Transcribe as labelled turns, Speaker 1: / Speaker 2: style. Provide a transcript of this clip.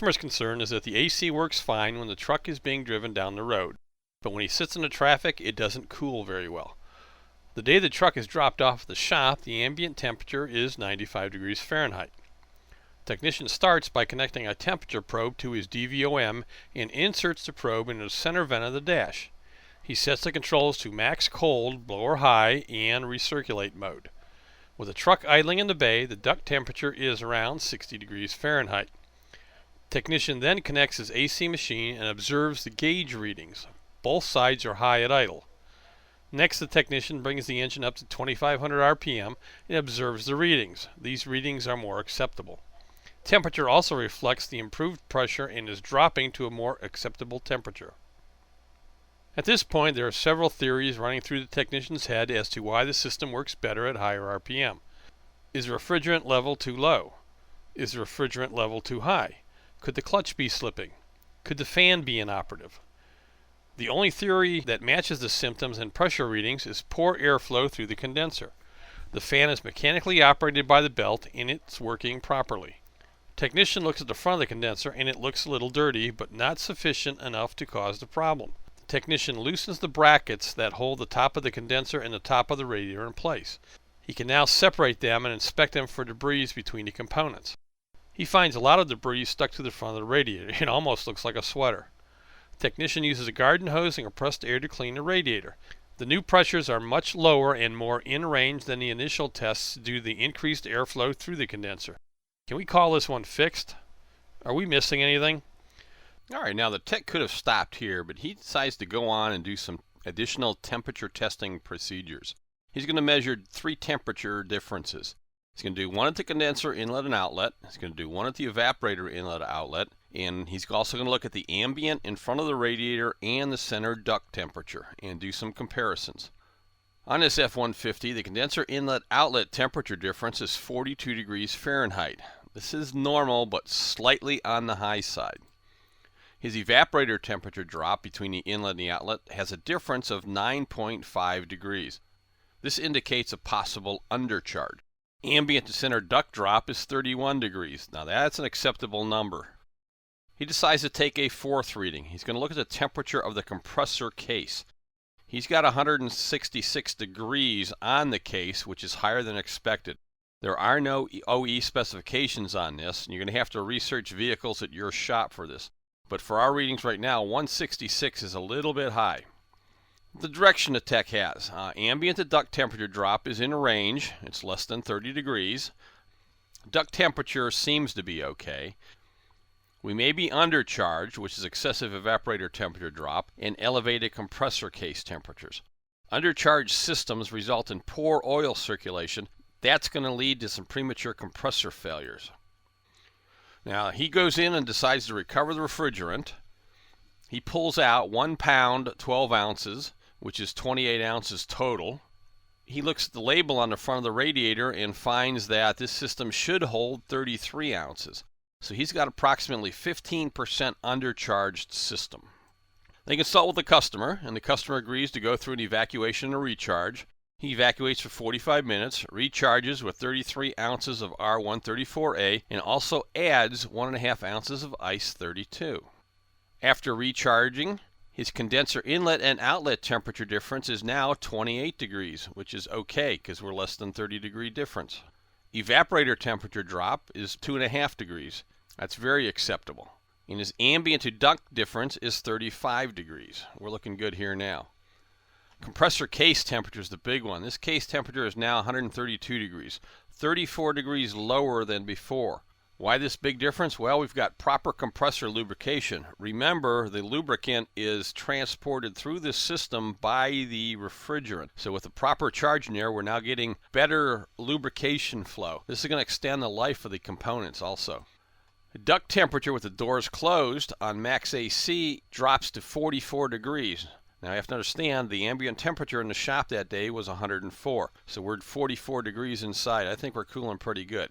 Speaker 1: customer's concern is that the AC works fine when the truck is being driven down the road, but when he sits in the traffic, it doesn't cool very well. The day the truck is dropped off at the shop, the ambient temperature is 95 degrees Fahrenheit. The technician starts by connecting a temperature probe to his DVOM and inserts the probe into the center vent of the dash. He sets the controls to max cold, blower high, and recirculate mode. With the truck idling in the bay, the duct temperature is around 60 degrees Fahrenheit. The technician then connects his AC machine and observes the gauge readings. Both sides are high at idle. Next, the technician brings the engine up to 2500 RPM and observes the readings. These readings are more acceptable. Temperature also reflects the improved pressure and is dropping to a more acceptable temperature. At this point, there are several theories running through the technician's head as to why the system works better at higher RPM. Is the refrigerant level too low? Is the refrigerant level too high? Could the clutch be slipping? Could the fan be inoperative? The only theory that matches the symptoms and pressure readings is poor airflow through the condenser. The fan is mechanically operated by the belt and it's working properly. Technician looks at the front of the condenser and it looks a little dirty, but not sufficient enough to cause the problem. Technician loosens the brackets that hold the top of the condenser and the top of the radiator in place. He can now separate them and inspect them for debris between the components. He finds a lot of debris stuck to the front of the radiator. It almost looks like a sweater. The technician uses a garden hose and compressed air to clean the radiator. The new pressures are much lower and more in range than the initial tests due to the increased airflow through the condenser. Can we call this one fixed? Are we missing anything?
Speaker 2: Alright, now the tech could have stopped here, but he decides to go on and do some additional temperature testing procedures. He's going to measure 3 temperature differences. He's going to do one at the condenser inlet and outlet. He's going to do one at the evaporator inlet and outlet. And he's also going to look at the ambient in front of the radiator and the center duct temperature and do some comparisons. On this F150, the condenser inlet outlet temperature difference is 42 degrees Fahrenheit. This is normal, but slightly on the high side. His evaporator temperature drop between the inlet and the outlet has a difference of 9.5 degrees. This indicates a possible undercharge. Ambient to center duct drop is 31 degrees. Now that's an acceptable number. He decides to take a 4th reading. He's going to look at the temperature of the compressor case. He's got 166 degrees on the case, which is higher than expected. There are no OE specifications on this, and you're going to have to research vehicles at your shop for this. But for our readings right now, 166 is a little bit high. The direction the tech has. Ambient to duct temperature drop is in range. It's less than 30 degrees. Duct temperature seems to be okay. We may be undercharged, which is excessive evaporator temperature drop, and elevated compressor case temperatures. Undercharged systems result in poor oil circulation. That's going to lead to some premature compressor failures. Now, he goes in and decides to recover the refrigerant. He pulls out 1 pound, 12 ounces, which is 28 ounces total. He looks at the label on the front of the radiator and finds that this system should hold 33 ounces. So he's got approximately 15% undercharged system. They consult with the customer, and the customer agrees to go through an evacuation and recharge. He evacuates for 45 minutes, recharges with 33 ounces of R134A, and also adds 1.5 ounces of Ice 32. After recharging, his condenser inlet and outlet temperature difference is now 28 degrees, which is okay because we're less than 30 degree difference. Evaporator temperature drop is 2.5 degrees. That's very acceptable. And his ambient to duct difference is 35 degrees. We're looking good here now. Compressor case temperature is the big one. This case temperature is now 132 degrees, 34 degrees lower than before. Why this big difference? Well, we've got proper compressor lubrication. Remember, the lubricant is transported through this system by the refrigerant. So with the proper charge in there, we're now getting better lubrication flow. This is going to extend the life of the components also. The duct temperature with the doors closed on max AC drops to 44 degrees. Now you have to understand the ambient temperature in the shop that day was 104. So we're at 44 degrees inside. I think we're cooling pretty good.